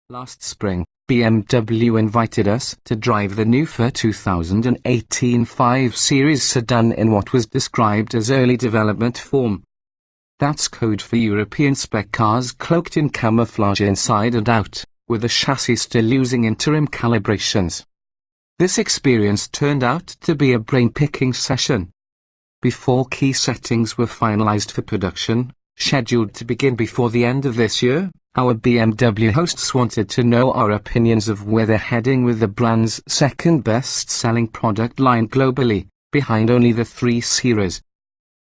Last spring, BMW invited us to drive the new 2018 5 Series sedan in what was described as early development form. That's code for European spec cars cloaked in camouflage inside and out, with the chassis still using interim calibrations. This experience turned out to be a brain-picking session. Before key settings were finalized for production, scheduled to begin before the end of this year, our BMW hosts wanted to know our opinions of where they're heading with the brand's second best-selling product line globally, behind only the 3 Series.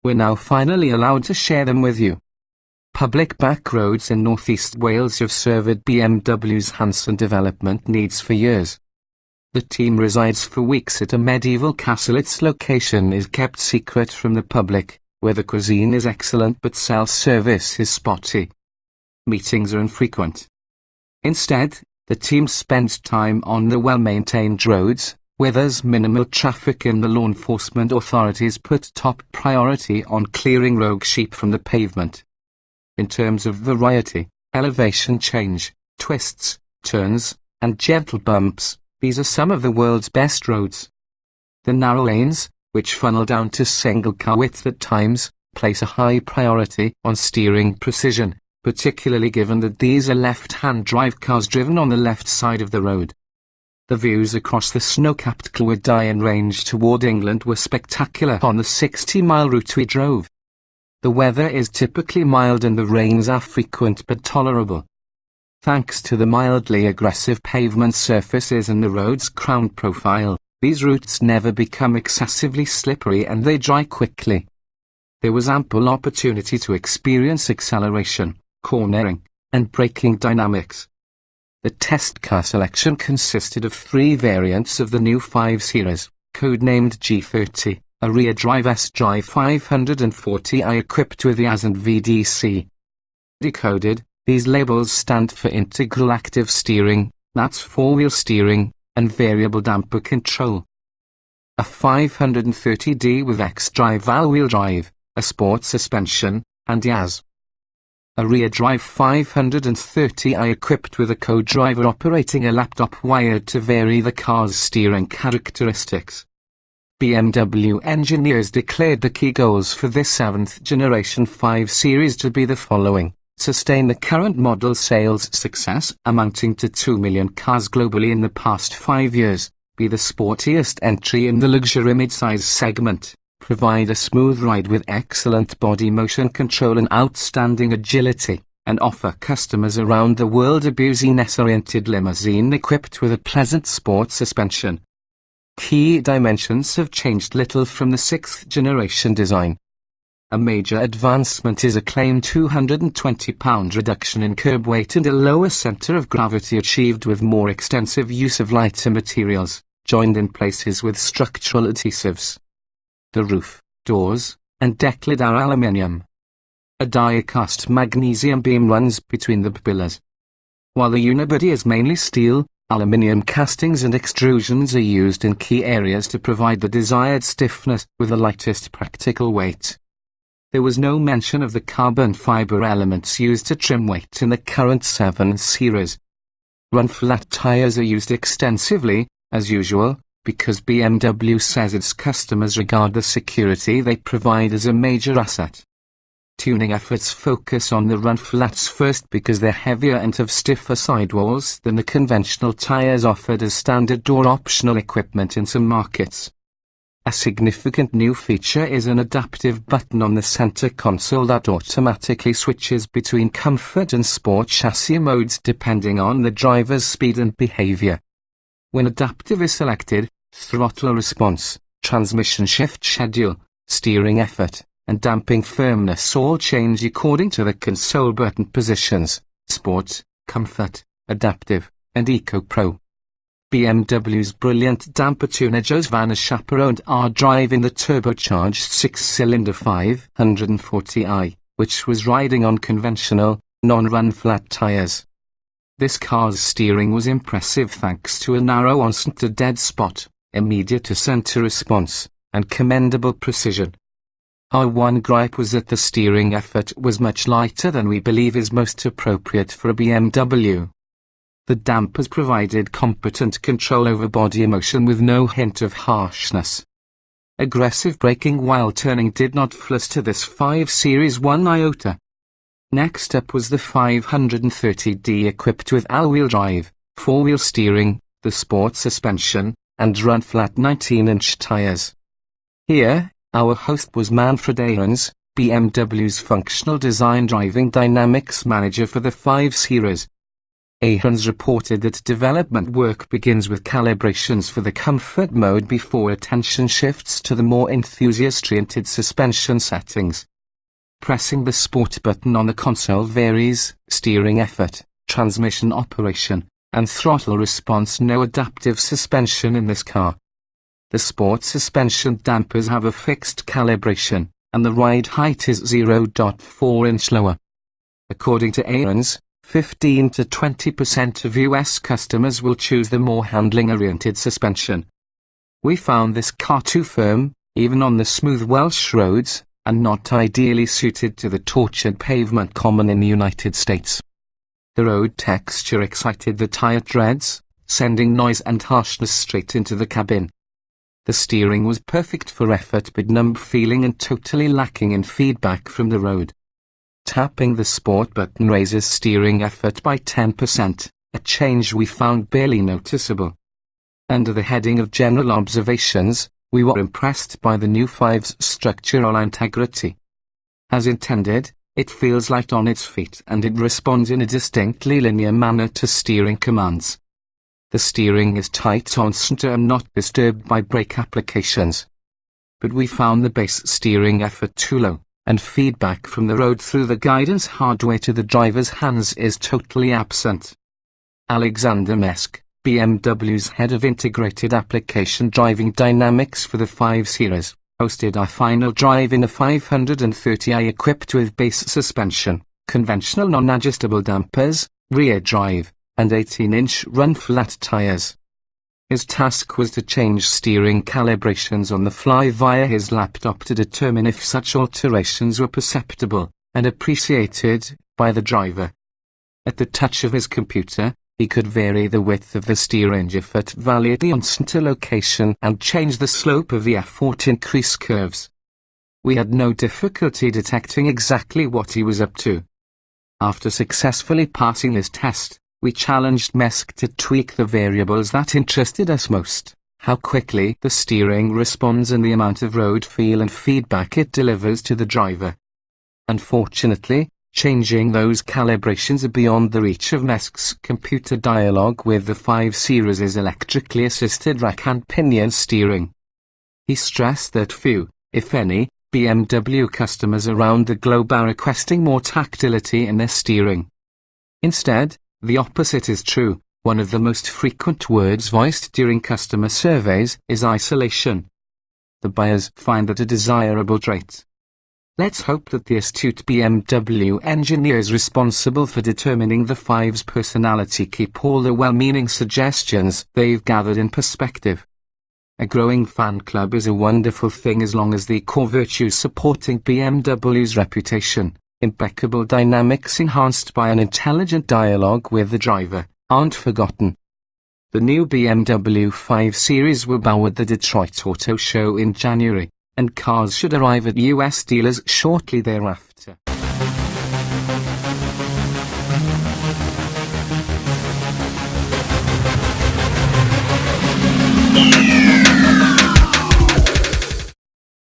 We're now finally allowed to share them with you. Public back roads in northeast Wales have served BMW's Hanson development needs for years. The team resides for weeks at a medieval castle. Its location is kept secret from the public, where the cuisine is excellent but self-service is spotty. Meetings are infrequent. Instead, the team spends time on the well-maintained roads, where there's minimal traffic and the law enforcement authorities put top priority on clearing rogue sheep from the pavement. In terms of variety, elevation change, twists, turns, and gentle bumps, these are some of the world's best roads. The narrow lanes, which funnel down to single-car width at times, place a high priority on steering precision, particularly given that these are left-hand drive cars driven on the left side of the road. The views across the snow-capped Llywelyn range toward England were spectacular on the 60-mile route we drove. The weather is typically mild and the rains are frequent but tolerable. Thanks to the mildly aggressive pavement surfaces and the road's crown profile, these routes never become excessively slippery and they dry quickly. There was ample opportunity to experience acceleration, cornering, and braking dynamics. The test car selection consisted of 3 variants of the new 5 Series, codenamed G30, a rear-drive S-Drive 540i equipped with IAS and VDC. Decoded, these labels stand for integral active steering, that's 4-wheel steering, and variable damper control. A 530d with X-Drive all-wheel drive, a sport suspension, and IAS. A rear-drive 530i equipped with a co-driver operating a laptop wired to vary the car's steering characteristics. BMW engineers declared the key goals for this 7th generation 5 Series to be the following: sustain the current model sales success amounting to 2 million cars globally in the past 5 years, be the sportiest entry in the luxury midsize segment, provide a smooth ride with excellent body motion control and outstanding agility, and offer customers around the world a business-oriented limousine equipped with a pleasant sport suspension. Key dimensions have changed little from the 6th generation design. A major advancement is a claimed 220-pound reduction in curb weight and a lower center of gravity achieved with more extensive use of lighter materials, joined in places with structural adhesives. The roof, doors, and deck lid are aluminium. A die-cast magnesium beam runs between the pillars. While the unibody is mainly steel, aluminium castings and extrusions are used in key areas to provide the desired stiffness with the lightest practical weight. There was no mention of the carbon fiber elements used to trim weight in the current 7 Series. Run-flat tires are used extensively, as usual, because BMW says its customers regard the security they provide as a major asset. Tuning efforts focus on the run-flats first because they're heavier and have stiffer sidewalls than the conventional tires offered as standard or optional equipment in some markets. A significant new feature is an adaptive button on the center console that automatically switches between comfort and sport chassis modes depending on the driver's speed and behavior. When adaptive is selected, throttle response, transmission shift schedule, steering effort, and damping firmness all change according to the console button positions: Sport, Comfort, Adaptive, and Eco Pro. BMW's brilliant damper tuner Joe's van has chaperoned our drive in the turbocharged 6-cylinder 540i, which was riding on conventional, non-run flat tires. This car's steering was impressive thanks to a narrow onset to dead spot, immediate to center response, and commendable precision. Our one gripe was that the steering effort was much lighter than we believe is most appropriate for a BMW. The dampers provided competent control over body motion with no hint of harshness. Aggressive braking while turning did not fluster this 5 Series 1 iota. Next up was the 530D, equipped with all-wheel drive, 4-wheel steering, the sport suspension, and run-flat 19-inch tires. Here, our host was Manfred Ahrens, BMW's functional design driving dynamics manager for the 5 Series. Ahrens reported that development work begins with calibrations for the comfort mode before attention shifts to the more enthusiast-oriented suspension settings. Pressing the sport button on the console varies steering effort, transmission operation, and throttle response. No adaptive suspension in this car. The sport suspension dampers have a fixed calibration, and the ride height is 0.4 inch lower. According to Ahrens, 15 to 20% of US customers will choose the more handling-oriented suspension. We found this car too firm, even on the smooth Welsh roads, and not ideally suited to the tortured pavement common in the United States. The road texture excited the tire treads, sending noise and harshness straight into the cabin. The steering was perfect for effort but numb feeling and totally lacking in feedback from the road. Tapping the sport button raises steering effort by 10%, a change we found barely noticeable. Under the heading of general observations, we were impressed by the new 5's structural integrity. As intended, it feels light on its feet and it responds in a distinctly linear manner to steering commands. The steering is tight on center and not disturbed by brake applications. But we found the base steering effort too low, and feedback from the road through the guidance hardware to the driver's hands is totally absent. Alexander Mesk, BMW's head of integrated application driving dynamics for the 5 Series, hosted our final drive in a 530i equipped with base suspension, conventional non-adjustable dampers, rear drive, and 18-inch run-flat tires. His task was to change steering calibrations on the fly via his laptop to determine if such alterations were perceptible and appreciated by the driver. At the touch of his computer, he could vary the width of the steering effort validly on center location and change the slope of the effort increase curves. We had no difficulty detecting exactly what he was up to. After successfully passing this test, we challenged Mesk to tweak the variables that interested us most: how quickly the steering responds and the amount of road feel and feedback it delivers to the driver. Unfortunately, changing those calibrations are beyond the reach of Mesk's computer dialogue with the 5 Series' electrically assisted rack and pinion steering. He stressed that few, if any, BMW customers around the globe are requesting more tactility in their steering. Instead, the opposite is true. One of the most frequent words voiced during customer surveys is isolation. The buyers find that a desirable trait. Let's hope that the astute BMW engineers responsible for determining the 5's personality keep all the well-meaning suggestions they've gathered in perspective. A growing fan club is a wonderful thing as long as the core virtues supporting BMW's reputation, impeccable dynamics enhanced by an intelligent dialogue with the driver, aren't forgotten. The new BMW 5 Series will bow at the Detroit Auto Show in January, and cars should arrive at US dealers shortly thereafter.